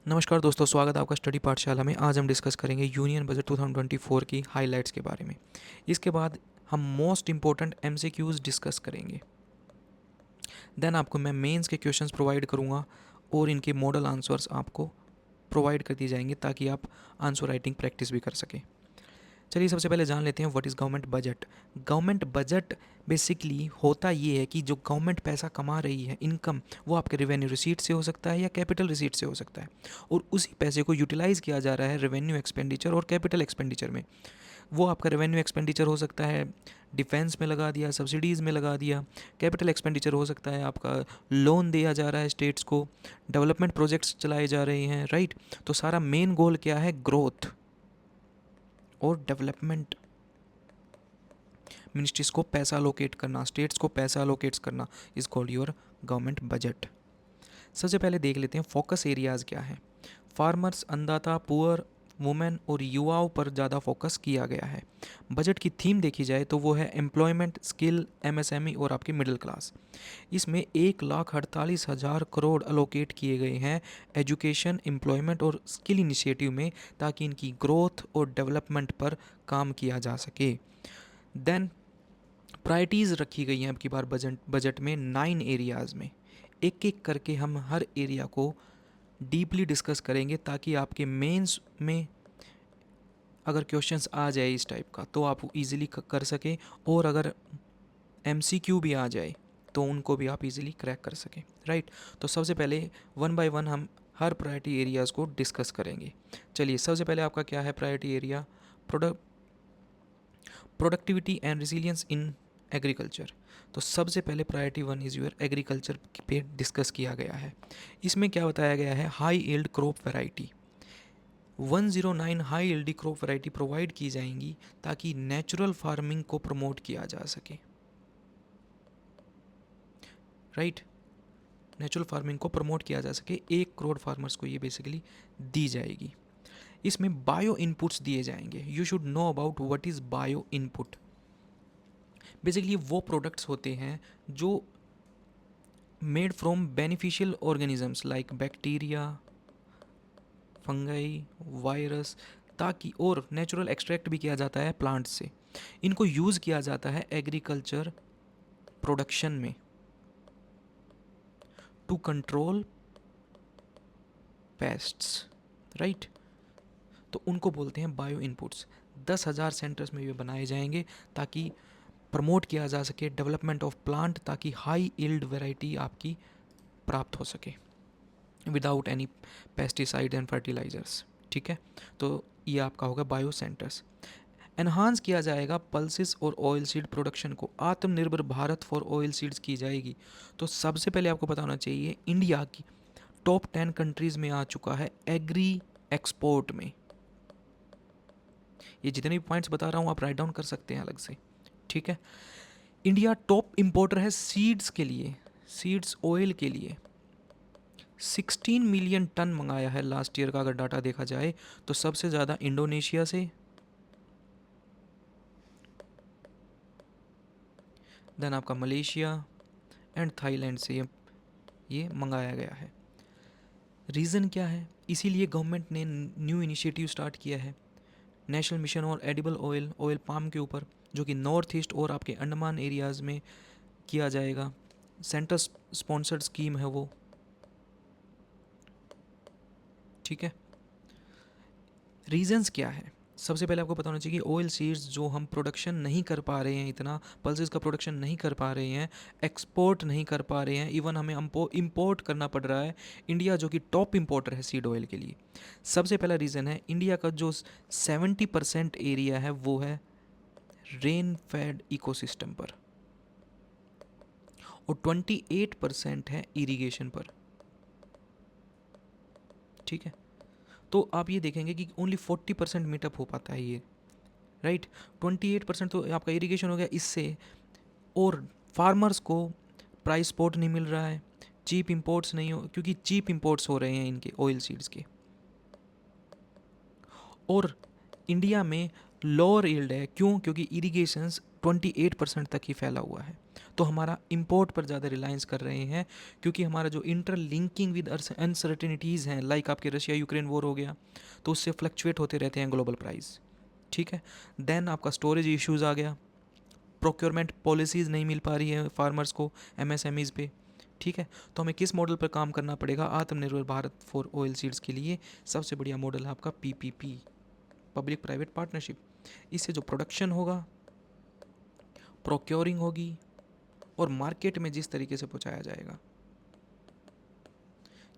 नमस्कार दोस्तों, स्वागत है आपका स्टडी पाठशाला में। आज हम डिस्कस करेंगे यूनियन बजट 2024 की हाइलाइट्स के बारे में। इसके बाद हम मोस्ट इम्पोर्टेंट एमसीक्यूज डिस्कस करेंगे। देन आपको मैं मेंस के क्वेश्चंस प्रोवाइड करूंगा और इनके मॉडल आंसर्स आपको प्रोवाइड कर दिए जाएंगे ताकि आप आंसर राइटिंग प्रैक्टिस भी कर सकें। चलिए सबसे पहले जान लेते हैं what is government budget. Government budget basically होता ये है कि जो गवर्नमेंट पैसा कमा रही है, इनकम, वो आपके रेवेन्यू रिसीट से हो सकता है या कैपिटल रिसीट से हो सकता है, और उसी पैसे को यूटिलाइज़ किया जा रहा है रेवेन्यू एक्सपेंडिचर और कैपिटल एक्सपेंडिचर में। वो आपका रेवेन्यू एक्सपेंडिचर हो सकता है डिफेंस में लगा दिया, सब्सिडीज़ में लगा दिया। कैपिटल एक्सपेंडिचर हो सकता है आपका लोन दिया जा रहा है स्टेट्स को, डेवलपमेंट प्रोजेक्ट्स चलाए जा रहे हैं, राइट। तो सारा मेन गोल क्या है? ग्रोथ और डेवलपमेंट। मिनिस्ट्रीज को पैसा अलोकेट करना, स्टेट्स को पैसा अलोकेट्स करना is called your government budget. सबसे पहले देख लेते हैं फोकस एरियाज़ क्या है। फार्मर्स, अन्नदाता, पुअर, वुमेन और युवाओं पर ज़्यादा फोकस किया गया है। बजट की थीम देखी जाए तो वो है एम्प्लॉयमेंट, स्किल, एमएसएमई और आपकी मिडिल क्लास। इसमें 1,48,000 करोड़ अलोकेट किए गए हैं एजुकेशन, एम्प्लॉयमेंट और स्किल इनिशिएटिव में, ताकि इनकी ग्रोथ और डेवलपमेंट पर काम किया जा सके। देन प्रायोरिटीज़ रखी गई हैं अब की बार बजट में 9 एरियाज़ में। एक एक करके हम हर एरिया को डीपली डिस्कस करेंगे ताकि आपके मेंस में अगर क्वेश्चंस आ जाए इस टाइप का तो आप इजीली कर सकें, और अगर एमसीक्यू भी आ जाए तो उनको भी आप इजीली क्रैक कर सकें, राइट। तो सबसे पहले वन बाय वन हम हर प्रायोरिटी एरियाज़ को डिस्कस करेंगे। चलिए सबसे पहले आपका क्या है priority area? Product productivity and resilience in agriculture. तो सबसे पहले priority one is your agriculture पे डिस्कस किया गया है। इसमें क्या बताया गया है? High yield crop variety 109 high yield crop variety provide की जाएंगी ताकि नेचुरल फार्मिंग को प्रमोट किया जा सके, राइट। नेचुरल फार्मिंग को प्रमोट किया जा सके, 1 करोड़ फार्मर्स को ये बेसिकली दी जाएगी। इसमें बायो इनपुट्स दिए जाएंगे। You should know about what is bio input. Basically वो प्रोडक्ट्स होते हैं जो made from beneficial organisms like bacteria, fungi, virus, ताकि और नेचुरल एक्सट्रैक्ट भी किया जाता है प्लांट से। इनको यूज़ किया जाता है एग्रीकल्चर प्रोडक्शन में टू कंट्रोल पेस्ट्स, राइट। तो उनको बोलते हैं बायो इनपुट्स। 10,000 सेंटर्स में ये बनाए जाएंगे ताकि प्रमोट किया जा सके डेवलपमेंट ऑफ प्लांट, ताकि हाई यील्ड वैरायटी आपकी प्राप्त हो सके without any pesticide and fertilisers, ठीक है। तो ये आपका होगा बायो सेंटर्स। एनहांस किया जाएगा पल्सिस और ऑयल सीड प्रोडक्शन को। आत्मनिर्भर भारत फॉर ऑयल सीड्स की जाएगी। तो सबसे पहले आपको बताना चाहिए इंडिया की टॉप 10 कंट्रीज़ में आ चुका है एग्री एक्सपोर्ट में। ये जितने भी पॉइंट्स बता रहा हूँ आप राइट डाउन कर सकते हैं अलग से, ठीक है। इंडिया टॉप इंपोर्टर है सीड्स के लिए, सीड्स ऑयल के लिए। 16 मिलियन टन मंगाया है लास्ट ईयर का अगर डाटा देखा जाए तो। सबसे ज़्यादा इंडोनेशिया से, देन आपका मलेशिया एंड थाईलैंड से ये मंगाया गया है। रीज़न क्या है? इसीलिए गवर्नमेंट ने न्यू इनिशिएटिव स्टार्ट किया है, नेशनल मिशन और एडिबल ऑयल, ऑयल पाम के ऊपर, जो कि नॉर्थ ईस्ट और आपके अंडमान एरियाज़ में किया जाएगा। सेंटर स्पॉन्सर्ड स्कीम है वो, ठीक है। रीजंस क्या है? सबसे पहले आपको पता होना चाहिए कि ऑयल सीड्स जो हम प्रोडक्शन नहीं कर पा रहे हैं, इतना पल्सेस का प्रोडक्शन नहीं कर पा रहे हैं, एक्सपोर्ट नहीं कर पा रहे हैं, इवन हमें इंपोर्ट करना पड़ रहा है। इंडिया जो कि टॉप इंपोर्टर है सीड ऑयल के लिए। सबसे पहला रीज़न है इंडिया का जो 70% एरिया है वो है रेन फेड इकोसिस्टम पर, और 28% है इरिगेशन पर, ठीक है। तो आप ये देखेंगे कि ओनली 40% मीटअप हो पाता है ये, राइट। 28% तो आपका इरिगेशन हो गया इससे, और फार्मर्स को प्राइस सपोर्ट नहीं मिल रहा है, चीप इंपोर्ट्स नहीं हो, क्योंकि चीप इंपोर्ट्स हो रहे हैं इनके ऑयल सीड्स के। और इंडिया में लोअर यील्ड है, क्यों? क्योंकि इरिगेशंस 28% तक ही फैला हुआ है। तो हमारा इंपोर्ट पर ज़्यादा रिलायंस कर रहे हैं, क्योंकि हमारा जो इंटरलिंकिंग विद अनसर्टेनिटीज़ हैं, लाइक आपके रशिया यूक्रेन वॉर हो गया, तो उससे फ्लक्चुएट होते रहते हैं ग्लोबल प्राइस। ठीक है। देन आपका स्टोरेज इश्यूज़ आ गया, प्रोक्योरमेंट पॉलिसीज़ नहीं मिल पा रही है फार्मर्स को, एमएसएमईज़ पे। ठीक है। तो हमें किस मॉडल पर काम करना पड़ेगा आत्मनिर्भर भारत फॉर ऑयल सीड्स के लिए? सबसे बढ़िया मॉडल है आपका पीपीपी, पब्लिक प्राइवेट पार्टनरशिप। इससे जो प्रोडक्शन होगा, प्रोक्योरिंग होगी, और मार्केट में जिस तरीके से पहुंचाया जाएगा,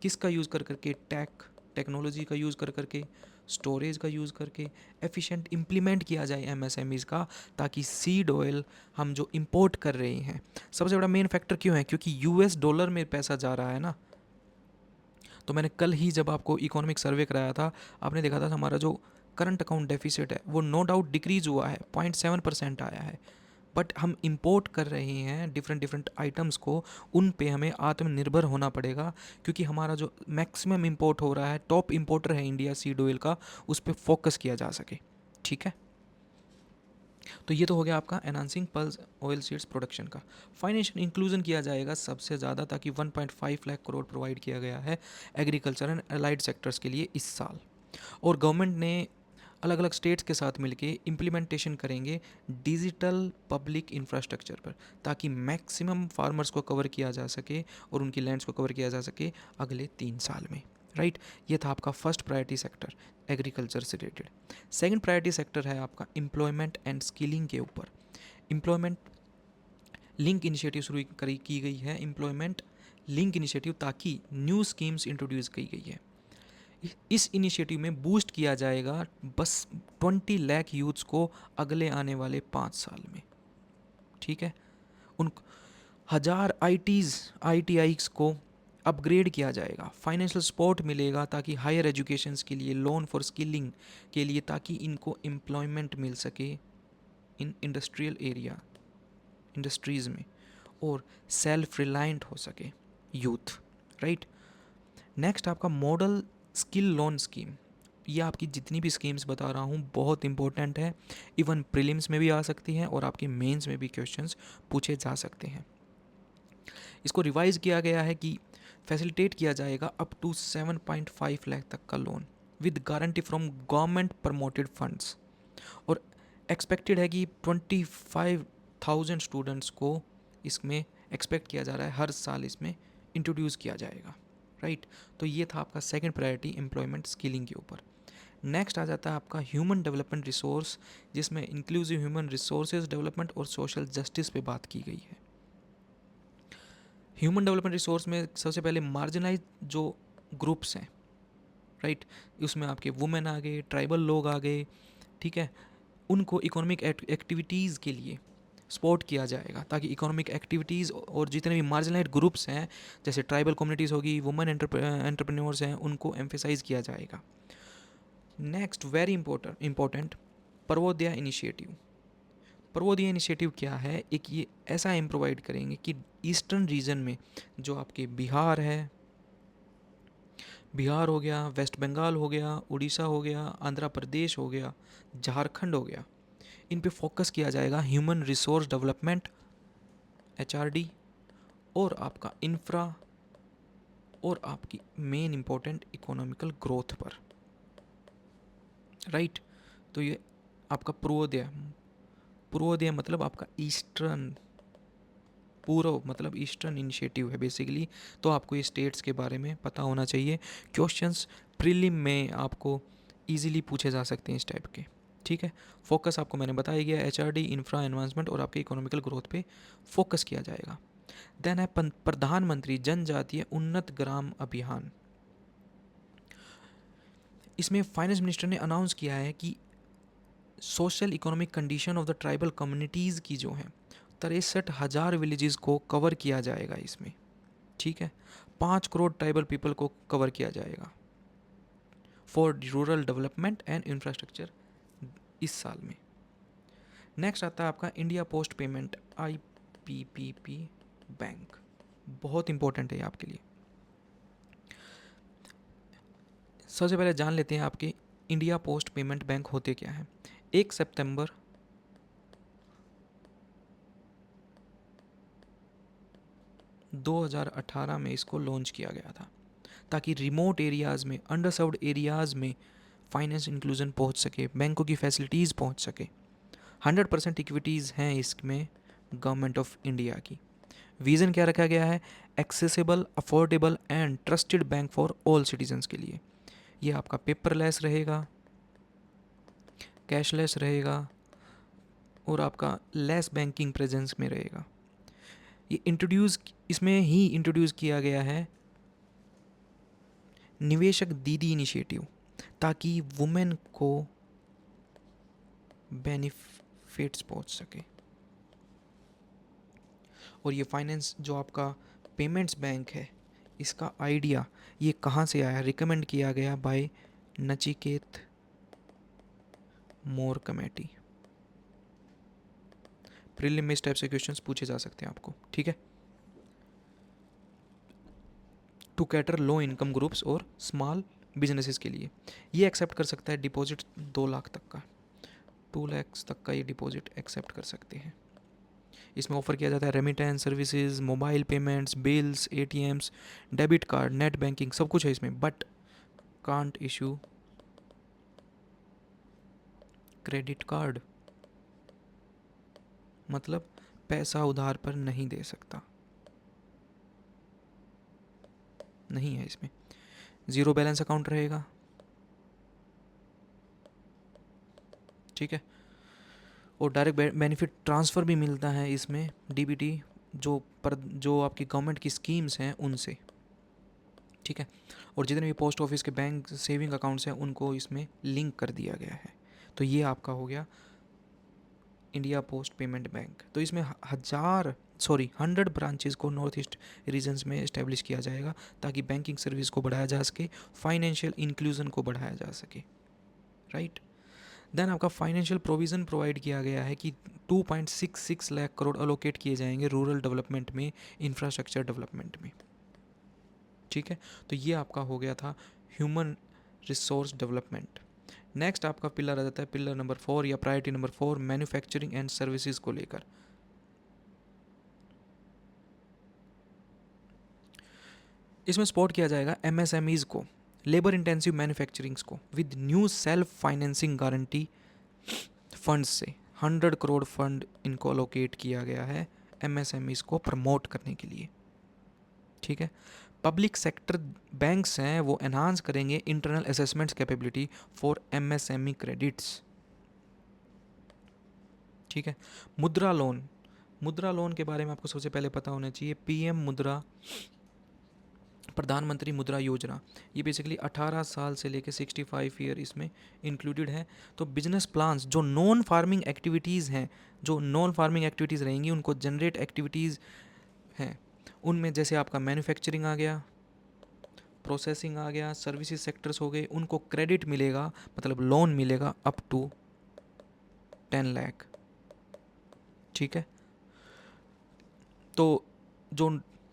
किसका यूज़ कर करके, टेक्नोलॉजी का यूज़ कर करके, स्टोरेज का यूज़ करके एफिशिएंट इम्प्लीमेंट किया जाए एमएसएमईज़ का, ताकि सीड ऑयल हम जो इंपोर्ट कर रहे हैं, सबसे बड़ा मेन फैक्टर क्यों है? क्योंकि यूएस डॉलर में पैसा जा रहा है ना। तो मैंने कल ही जब आपको इकोनॉमिक सर्वे कराया था, आपने देखा था हमारा जो करंट अकाउंट डेफिसिट है वो नो डाउट डिक्रीज हुआ है, 0.7% आया है। बट हम इंपोर्ट कर रहे हैं डिफरेंट डिफरेंट आइटम्स को, उन पे हमें आत्मनिर्भर होना पड़ेगा, क्योंकि हमारा जो मैक्सिमम इंपोर्ट हो रहा है, टॉप इंपोर्टर है इंडिया सीड ऑयल का, उस पर फोकस किया जा सके। ठीक है। तो ये तो हो गया आपका enhancing pulse oil seeds production का। फाइनेंशियल इंक्लूजन किया जाएगा सबसे ज़्यादा, ताकि 1.5 लाख करोड़ प्रोवाइड किया गया है एग्रीकल्चर एंड अलाइड सेक्टर्स के लिए इस साल। और गवर्नमेंट ने अलग अलग स्टेट्स के साथ मिलके इम्प्लीमेंटेशन करेंगे डिजिटल पब्लिक इंफ्रास्ट्रक्चर पर, ताकि मैक्सिमम फार्मर्स को कवर किया जा सके और उनकी लैंड्स को कवर किया जा सके अगले 3 साल में। राइट। ये था आपका फर्स्ट प्रायोरिटी सेक्टर एग्रीकल्चर से रिलेटेड। सेकंड प्रायोरिटी सेक्टर है आपका एम्प्लॉयमेंट एंड स्किलिंग के ऊपर। एम्प्लॉयमेंट लिंक इनिशिएटिव शुरू की गई है, एम्प्लॉयमेंट लिंक इनिशिएटिव, ताकि न्यू स्कीम्स इंट्रोड्यूस की गई है। इस इनिशिएटिव में बूस्ट किया जाएगा बस 20 लाख यूथ्स को अगले आने वाले 5 साल में। ठीक है। उन 1000 आईटीआईज को अपग्रेड किया जाएगा, फाइनेंशियल सपोर्ट मिलेगा ताकि हायर एजुकेशंस के लिए, लोन फॉर स्किलिंग के लिए, ताकि इनको एम्प्लॉयमेंट मिल सके इन इंडस्ट्रियल एरिया, इंडस्ट्रीज़ में, और सेल्फ रिलायंट हो सके यूथ। राइट। नेक्स्ट आपका मॉडल स्किल लोन स्कीम। ये आपकी जितनी भी स्कीम्स बता रहा हूँ बहुत इंपॉर्टेंट है, इवन प्रीलिम्स में भी आ सकती हैं और आपके मेंस में भी क्वेश्चंस पूछे जा सकते हैं। इसको रिवाइज किया गया है कि फैसिलिटेट किया जाएगा अप टू 7.5 लाख तक का loan with guarantee from government promoted funds, और एक्सपेक्टेड है कि 25,000 स्टूडेंट्स को इसमें एक्सपेक्ट किया जा रहा है हर साल इसमें इंट्रोड्यूस किया जाएगा। राइट। तो ये था आपका सेकंड प्रायोरिटी एम्प्लॉयमेंट स्किलिंग के ऊपर। नेक्स्ट आ जाता है आपका ह्यूमन डेवलपमेंट रिसोर्स, जिसमें इंक्लूसिव ह्यूमन रिसोर्सेज डेवलपमेंट और सोशल जस्टिस पे बात की गई है। ह्यूमन डेवलपमेंट रिसोर्स में सबसे पहले मार्जिनलाइज जो ग्रुप्स हैं, राइट, उसमें आपके वुमेन आ गए, ट्राइबल लोग आ गए। ठीक है। उनको इकोनॉमिक एक्टिविटीज़ के लिए सपोर्ट किया जाएगा, ताकि इकोनॉमिक एक्टिविटीज़ और जितने भी मार्जिनलाइज्ड ग्रुप्स हैं, जैसे ट्राइबल कम्युनिटीज़ होगी, वुमेन एंटरप्रेन्योर्स हैं, उनको एम्फेसाइज किया जाएगा। Next very important Purvodaya initiative. Purvodaya initiative क्या है? एक ये ऐसा एम प्रोवाइड करेंगे कि ईस्टर्न रीजन में जो आपके बिहार है, बिहार हो गया, वेस्ट बंगाल हो गया, उड़ीसा हो गया, आंध्र प्रदेश हो गया, झारखंड हो गया, इन पे फोकस किया जाएगा ह्यूमन रिसोर्स डेवलपमेंट, एचआरडी, और आपका इंफ्रा, और आपकी मेन इंपॉर्टेंट इकोनॉमिकल ग्रोथ पर। राइट। तो ये आपका पूर्वोदय, पूर्वोदय मतलब आपका ईस्टर्न, पूर्व मतलब ईस्टर्न इनिशिएटिव है बेसिकली। तो आपको ये स्टेट्स के बारे में पता होना चाहिए। क्वेश्चंस प्रीलिम में आपको इजीली पूछे जा सकते हैं इस टाइप के। ठीक है। फोकस आपको मैंने बताया गया, एचआरडी, इंफ्रा, एनवांसमेंट और आपके इकोनॉमिकल ग्रोथ पे फोकस किया जाएगा। देन है प्रधानमंत्री जनजातीय उन्नत ग्राम अभियान। इसमें फाइनेंस मिनिस्टर ने अनाउंस किया है कि social economic condition of the tribal communities की जो हैं 63,000 विलेजेस को कवर किया जाएगा इसमें। ठीक है। 5 करोड़ ट्राइबल पीपल को कवर किया जाएगा for rural development and infrastructure इस साल में। नेक्स्ट आता है आपका India post payment, IPPB bank. बहुत इंपॉर्टेंट है ये आपके लिए। सबसे पहले जान लेते हैं आपके इंडिया पोस्ट पेमेंट बैंक होते क्या हैं। 1 सितंबर 2018 में इसको लॉन्च किया गया था, ताकि रिमोट एरियाज़ में, अंडरसर्व्ड एरियाज़ में फाइनेंस इंक्लूजन पहुंच सके, बैंकों की फैसिलिटीज़ पहुंच सके। 100% इक्विटीज़ हैं इसमें गवर्नमेंट ऑफ इंडिया की। विज़न क्या रखा गया है? Accessible, affordable and trusted bank for all citizens के लिए। ये आपका पेपरलेस रहेगा, कैशलेस रहेगा और आपका लेस बैंकिंग प्रेजेंस में रहेगा। ये इसमें ही इंट्रोड्यूस किया गया है निवेशक दीदी इनिशिएटिव, ताकि वुमेन को बेनिफिट्स पहुंच सके। और ये फाइनेंस जो आपका पेमेंट्स बैंक है, इसका आइडिया ये कहाँ से आया? रिकमेंड किया गया बाय नचिकेत मोर कमेटी। प्रीलिम में इस टाइप से क्वेश्चंस पूछे जा सकते हैं आपको, ठीक है। To cater low income groups और स्मॉल बिजनेसेस के लिए ये एक्सेप्ट कर सकता है डिपॉजिट 2 लाख तक का, 2 लाख तक का ये डिपॉजिट एक्सेप्ट कर सकते हैं। इसमें ऑफर किया जाता है remittance services, mobile payments, bills, ATMs, debit card, net banking, सब कुछ है इसमें, but can't issue credit card, मतलब पैसा उधार पर नहीं दे सकता, नहीं है इसमें। ज़ीरो बैलेंस अकाउंट रहेगा, ठीक है। और डायरेक्ट बेनिफिट ट्रांसफ़र भी मिलता है इसमें, डीबीटी, जो आपकी गवर्नमेंट की स्कीम्स हैं उनसे, ठीक है। और जितने भी पोस्ट ऑफिस के बैंक सेविंग अकाउंट्स हैं उनको इसमें लिंक कर दिया गया है। तो ये आपका हो गया इंडिया पोस्ट पेमेंट बैंक। तो इसमें 100 ब्रांचेस को नॉर्थ ईस्ट रीजन्स में इस्टेब्लिश किया जाएगा, ताकि बैंकिंग सर्विस को बढ़ाया जा सके, फाइनेंशियल इंक्लूजन को बढ़ाया जा सके, राइट। देन आपका फाइनेंशियल प्रोविज़न प्रोवाइड किया गया है कि 2.66 लाख करोड़ अलोकेट किए जाएंगे रूरल डेवलपमेंट में, इंफ्रास्ट्रक्चर डेवलपमेंट में, ठीक है। तो ये आपका हो गया था ह्यूमन रिसोर्स डेवलपमेंट। नेक्स्ट आपका पिलर आ जाता है पिलर नंबर 4 या priority number 4, manufacturing and services को लेकर। इसमें सपोर्ट किया जाएगा एमएसएमईज को, लेबर इंटेंसिव मैन्युफैक्चरिंग्स को, with new self financing guarantee funds से 100 करोड़ फंड इनको अलोकेट किया गया है एमएसएमईज को प्रमोट करने के लिए, ठीक है। पब्लिक सेक्टर बैंक्स हैं वो एनहांस करेंगे internal assessments capability for MSME credits, ठीक है। मुद्रा लोन के बारे में आपको सबसे पहले पता होना चाहिए। पीएम मुद्रा, प्रधानमंत्री मुद्रा योजना, ये बेसिकली 18 साल से लेकर 65 ईयर इसमें इंक्लूडेड है। तो बिजनेस प्लान्स जो नॉन फार्मिंग एक्टिविटीज़ हैं, जो नॉन फार्मिंग एक्टिविटीज़ रहेंगी उनको जनरेट एक्टिविटीज़ हैं, उनमें जैसे आपका मैन्युफैक्चरिंग आ गया, प्रोसेसिंग आ गया, सर्विसेज सेक्टर्स हो गए, उनको क्रेडिट मिलेगा, मतलब लोन मिलेगा अप टू 10 लाख, ठीक है। तो जो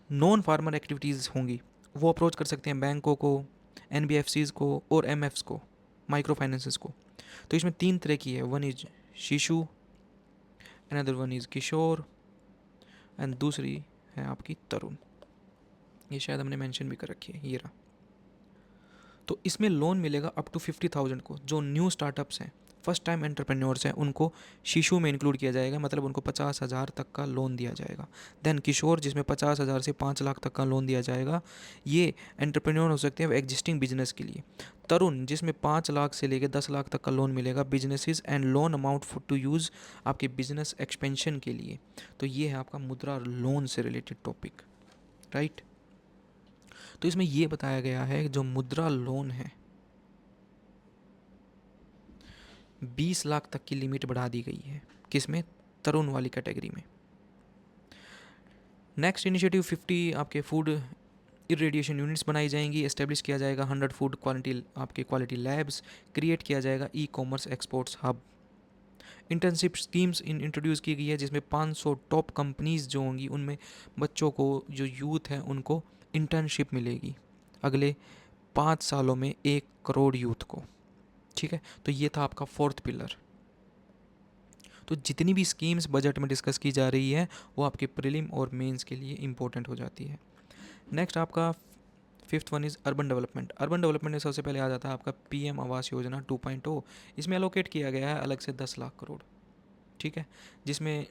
नॉन फार्मर एक्टिविटीज़ होंगी वो अप्रोच कर सकते हैं बैंकों को, एनबीएफसीज़ को और एमएफ्स को, माइक्रो फाइनेंसेस को। तो इसमें 3 तरह की है, one is Shishu, another one is Kishore and दूसरी है आपकी तरुण। ये शायद हमने मेंशन भी कर रखी है, ये रहा। तो इसमें लोन मिलेगा अप टू 50,000 को। जो न्यू स्टार्टअप्स हैं, फर्स्ट टाइम एंटरप्रेन्योर्स हैं, उनको शिशु में इंक्लूड किया जाएगा, मतलब उनको 50,000 तक का लोन दिया जाएगा। देन किशोर, जिसमें 50,000 से 5 लाख तक का लोन दिया जाएगा, ये एंटरप्रेन्योर हो सकते हैं एग्जिस्टिंग बिजनेस के लिए। तरुण, जिसमें 5 लाख से लेकर 10 लाख तक का लोन मिलेगा businesses and loan amount for to use आपके बिजनेस एक्सपेंशन के लिए। तो ये है आपका मुद्रा लोन से रिलेटेड टॉपिक, राइट। तो इसमें ये बताया गया है कि जो मुद्रा लोन है 20 लाख तक की लिमिट बढ़ा दी गई है, किसमें? तरुण वाली कैटेगरी में। नेक्स्ट इनिशिएटिव 50 आपके फूड इरेडिएशन यूनिट्स बनाई जाएंगी, एस्टेब्लिश किया जाएगा 100 फूड क्वालिटी आपके क्वालिटी लैब्स, क्रिएट किया जाएगा e commerce exports hub. Internship schemes introduce की गई है, जिसमें 500 टॉप कंपनीज जो होंगी उनमें बच्चों को, जो यूथ हैं उनको इंटर्नशिप मिलेगी अगले 5 सालों में 1 करोड़ यूथ को, ठीक है। तो ये था आपका 4th पिलर। तो जितनी भी स्कीम्स बजट में डिस्कस की जा रही है वो आपके प्रीलिम और मेंस के लिए इंपॉर्टेंट हो जाती है। नेक्स्ट आपका fifth one is urban development. Urban development में सबसे पहले आ जाता है आपका पीएम आवास योजना 2.0। इसमें एलोकेट किया गया है अलग से 10 लाख करोड़, ठीक है, जिसमें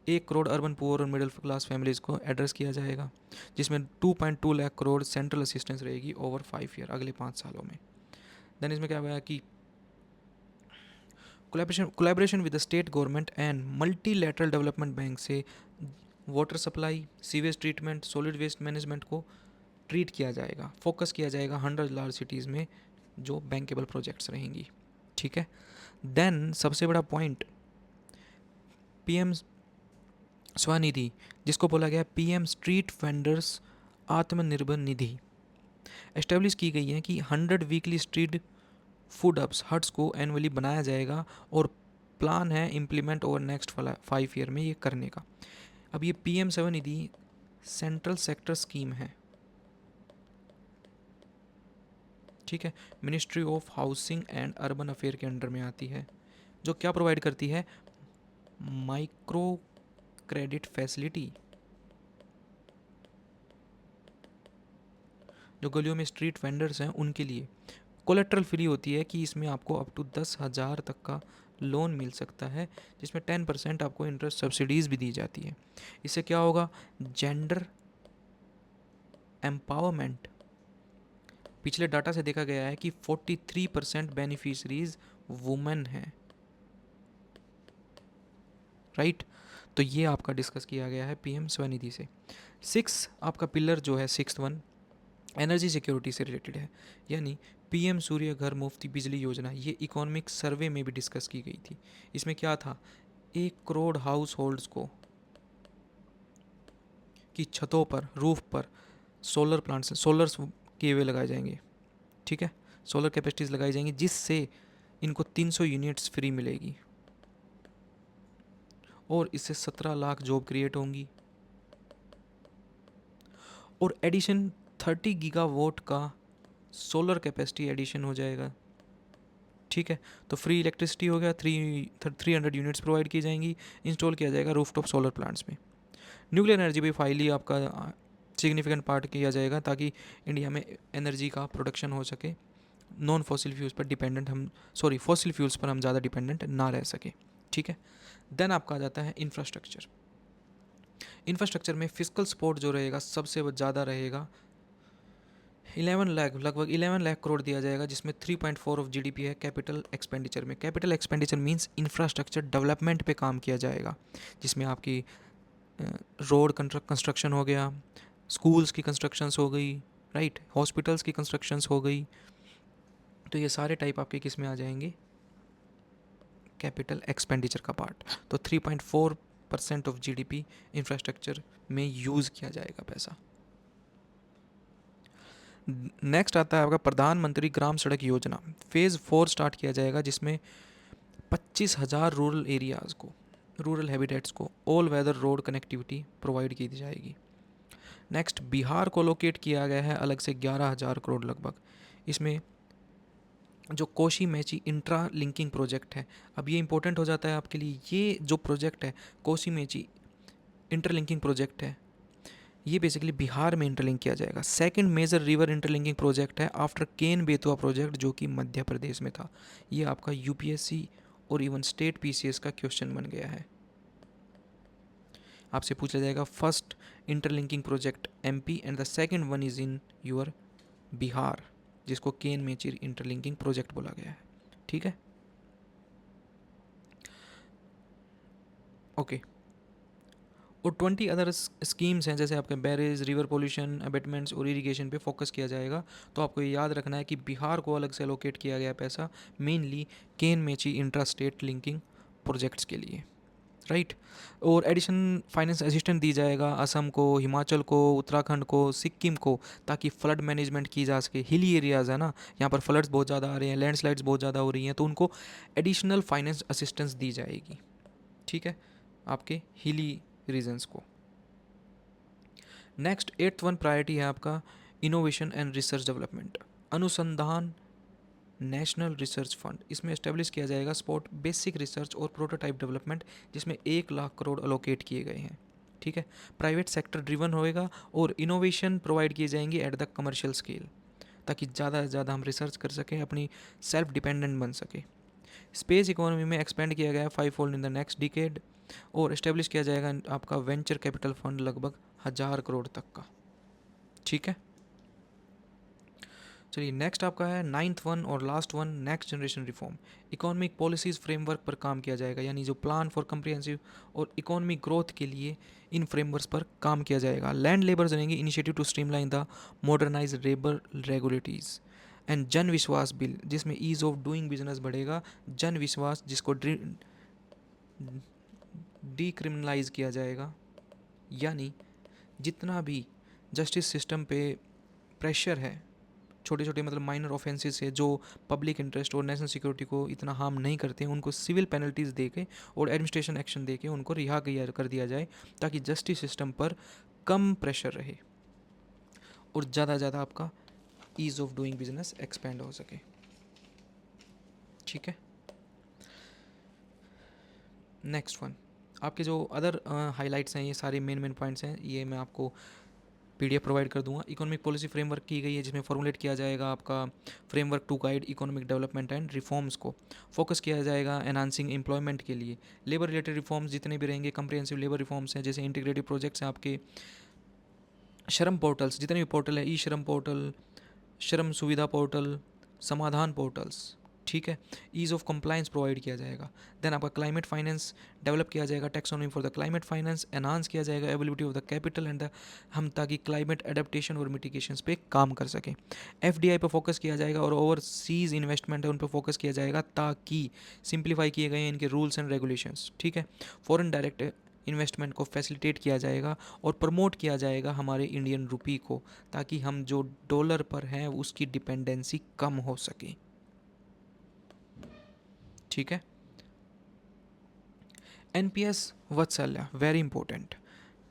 1 करोड़ अर्बन पुअर और मिडिल क्लास फैमिलीज़ को एड्रेस किया जाएगा, जिसमें 2.2 लाख करोड़ सेंट्रल असिस्टेंस रहेगी ओवर 5 ईयर, अगले 5 सालों में। देन इसमें क्या हुआ कि collaboration with the state government and multilateral development bank से water supply, sewage treatment, solid waste management को ट्रीट किया जाएगा। फोकस किया जाएगा 100 लार्ज सिटीज़ में जो बैंकेबल प्रोजेक्ट्स रहेंगी, ठीक है। देन सबसे बड़ा पॉइंट पीएम स्वनिधि, जिसको बोला गया PM street vendors Atmanirbhar Nidhi, establish की गई है कि 100 weekly street food hubs huts को एनुअली बनाया जाएगा और प्लान है इम्प्लीमेंट ओवर नेक्स्ट 5 ईयर में ये करने का। अब ये PM Svanidhi central sector scheme है, ठीक है, ministry of housing and urban affair के अंडर में आती है, जो क्या प्रोवाइड करती है, माइक्रो क्रेडिट फैसिलिटी, जो गलियों में स्ट्रीट वेंडर्स हैं उनके लिए कोलेट्रल फ्री होती है कि इसमें आपको अप टू 10,000 तक का लोन मिल सकता है, जिसमें 10% आपको इंटरेस्ट सब्सिडीज़ भी दी जाती है। इससे क्या होगा, जेंडर एम्पावरमेंट। पिछले डाटा से देखा गया है कि 43% बेनिफिशरीज वुमेन हैं, राइट। तो ये आपका डिस्कस किया गया है पीएम स्वनिधि से। 6 आपका पिलर जो है 6th वन एनर्जी सिक्योरिटी से रिलेटेड है, यानी पीएम सूर्य घर मुफ्त बिजली योजना। ये इकोनॉमिक सर्वे में भी डिस्कस की गई थी। इसमें क्या था, 1 करोड़ हाउस होल्ड्स को की छतों पर, रूफ पर सोलर प्लांट्स, सोलर्स किए हुए लगाए जाएंगे, ठीक है, सोलर कैपेसिटीज़ लगाई जाएंगी, जिससे इनको 300 यूनिट्स फ्री मिलेगी और इससे 17 लाख जॉब क्रिएट होंगी और एडिशन 30 गीगावाट का सोलर कैपेसिटी एडिशन हो जाएगा, ठीक है। तो फ्री इलेक्ट्रिसिटी हो गया, 300 यूनिट्स प्रोवाइड की जाएंगी, इंस्टॉल किया जाएगा रूफटॉप सोलर प्लांट्स में। न्यूक्लियर एनर्जी भी फाइनली आपका सिग्निफिकेंट पार्ट किया जाएगा ताकि इंडिया में एनर्जी का प्रोडक्शन हो सके, नॉन फॉसिल फ्यूल्स पर डिपेंडेंट हम फॉसिल फ्यूल्स पर हम ज़्यादा डिपेंडेंट ना रह सके, ठीक है। देन आपका आ जाता है इंफ्रास्ट्रक्चर। इंफ्रास्ट्रक्चर में फिजिकल सपोर्ट जो रहेगा सबसे ज़्यादा रहेगा, 11 लाख, लगभग 11 लाख करोड़ दिया जाएगा, जिसमें 3.4 ऑफ जीडीपी है कैपिटल एक्सपेंडिचर में। Capital expenditure means infrastructure development पे काम किया जाएगा, जिसमें आपकी रोड कंस्ट्रक्शन हो गया, स्कूल्स की कंस्ट्रक्शंस हो गई, राइट, हॉस्पिटल्स की कंस्ट्रक्शंस हो गई। तो ये सारे टाइप आपके किस में आ जाएंगे, कैपिटल एक्सपेंडिचर का पार्ट। तो 3.4% ऑफ जीडीपी इंफ्रास्ट्रक्चर में यूज़ किया जाएगा पैसा। नेक्स्ट आता है आपका प्रधानमंत्री ग्राम सड़क योजना, फेज़ 4 स्टार्ट किया जाएगा, जिसमें 25,000 रूरल एरियाज़ को, रूरल हैबिटेट्स को all weather road connectivity provide की जाएगी। नेक्स्ट बिहार को लोकेट किया गया है अलग से 11,000 करोड़ लगभग। इसमें जो Koshi Mechi intra linking project है, अब ये इंपॉर्टेंट हो जाता है आपके लिए। ये जो प्रोजेक्ट है कोशी मेची इंटरलिंकिंग प्रोजेक्ट है, ये बेसिकली बिहार में इंटरलिंक किया जाएगा। Second major river interlinking project है आफ्टर केन बेतवा प्रोजेक्ट, जो कि मध्य प्रदेश में था। ये आपका यूपीएससी और इवन स्टेट पीसीएस का क्वेश्चन बन गया है। आपसे पूछा जाएगा first interlinking project MP and the second one is in your Bihar, जिसको केन मेची इंटरलिंकिंग प्रोजेक्ट बोला गया है, ठीक है, ओके। और 20 अदर स्कीम्स हैं, जैसे आपके बैरेज, रिवर पोल्यूशन, अबेटमेंट्स और इरिगेशन पे फोकस किया जाएगा। तो आपको ये याद रखना है कि बिहार को अलग से एलोकेट किया गया पैसा मेनली केन Mechi intra state linking projects के लिए, राइट। और एडिशन फाइनेंस असिस्टेंट दी जाएगा असम को, हिमाचल को, उत्तराखंड को, सिक्किम को, ताकि फ्लड मैनेजमेंट की जा सके। हिली एरियाज़ है ना, यहाँ पर फ्लड्स बहुत ज़्यादा आ रहे हैं, लैंडस्लाइड्स बहुत ज़्यादा हो रही हैं, तो उनको एडिशनल फाइनेंस असिस्टेंस दी जाएगी, ठीक है, आपके हिली रीजन्स को। नेक्स्ट 8th वन प्रायोरिटी है आपका इनोवेशन एंड रिसर्च डेवलपमेंट, अनुसंधान, नेशनल रिसर्च फंड, इसमें एस्टेब्लिश किया जाएगा स्पोर्ट बेसिक रिसर्च और प्रोटोटाइप डेवलपमेंट, जिसमें 1 लाख करोड़ अलोकेट किए गए हैं। ठीक है, प्राइवेट सेक्टर ड्रिवन होएगा और इनोवेशन प्रोवाइड किए जाएंगे एट द कमर्शियल स्केल, ताकि ज़्यादा से ज़्यादा हम रिसर्च कर सकें, अपनी सेल्फ डिपेंडेंट बन सके। स्पेस इकोनॉमी में एक्सपेंड किया गया है 5-fold in the next decade, और इस्टेब्लिश किया जाएगा आपका वेंचर कैपिटल फंड लगभग 1000 करोड़ तक का। ठीक है, चलिए नेक्स्ट आपका है 9th वन और last one, next generation reform. Economic policies framework पर काम किया जाएगा, यानी जो प्लान फॉर कम्प्रिहेंसिव और इकोनॉमिक ग्रोथ के लिए इन फ्रेमवर्क्स पर काम किया जाएगा। लैंड लेबर रहेंगे, initiative to streamline the modernise labour regulatories and Jan Vishwas bill, जिसमें ईज ऑफ डूइंग बिजनेस बढ़ेगा। जन विश्वास जिसको डीक्रिमिनलाइज किया जाएगा, यानी जितना भी जस्टिस सिस्टम पे प्रेशर है, छोटे छोटे मतलब माइनर ऑफेंसेस है जो पब्लिक इंटरेस्ट और नेशनल सिक्योरिटी को इतना हार्म नहीं करते हैं, उनको सिविल पेनल्टीज़ दे के और एडमिनिस्ट्रेशन एक्शन दे के उनको रिहा कर दिया जाए, ताकि जस्टिस सिस्टम पर कम प्रेशर रहे और ज़्यादा से ज़्यादा आपका ease of doing business expand हो सके। ठीक है, नेक्स्ट वन आपके जो अदर हाइलाइट्स हैं, ये सारे मेन पॉइंट्स हैं, ये मैं आपको पीडीएफ प्रोवाइड कर दूंगा। इकोनॉमिक पॉलिसी फ्रेमवर्क की गई है, जिसमें फॉर्मुलेट किया जाएगा आपका framework to guide economic development and reforms को। फोकस किया जाएगा एनहांसिंग एम्प्लॉयमेंट के लिए। लेबर रिलेटेड रिफॉर्म्स जितने भी रहेंगे, कम्प्रिहेंसिव लेबर रिफॉर्म्स हैं, जैसे इंटीग्रेटेड प्रोजेक्ट्स हैं आपके, श्रम पोर्टल्स जितने भी पोर्टल है, ई श्रम पोर्टल, श्रम सुविधा पोर्टल, समाधान पोर्टल्स। ठीक है, ईज़ ऑफ कंप्लाइंस प्रोवाइड किया जाएगा। देन आपका क्लाइमेट फाइनेंस डेवलप किया जाएगा, taxonomy for the climate finance enhance किया जाएगा, availability of the capital and the हम, ताकि क्लाइमेट एडेप्टेशन और मिटिगेशंस पे काम कर सकें। एफडीआई पे फोकस किया जाएगा और ओवरसीज इन्वेस्टमेंट है उन पर फोकस किया जाएगा, ताकि सिंप्लीफाई किए गए इनके रूल्स एंड रेगुलेशंस। ठीक है, फॉरेन डायरेक्ट इन्वेस्टमेंट को फैसिलिटेट किया जाएगा और प्रमोट किया जाएगा हमारे इंडियन रुपी को, ताकि हम जो डॉलर पर हैं उसकी डिपेंडेंसी कम हो सके। ठीक है, NPS Vatsalya very important.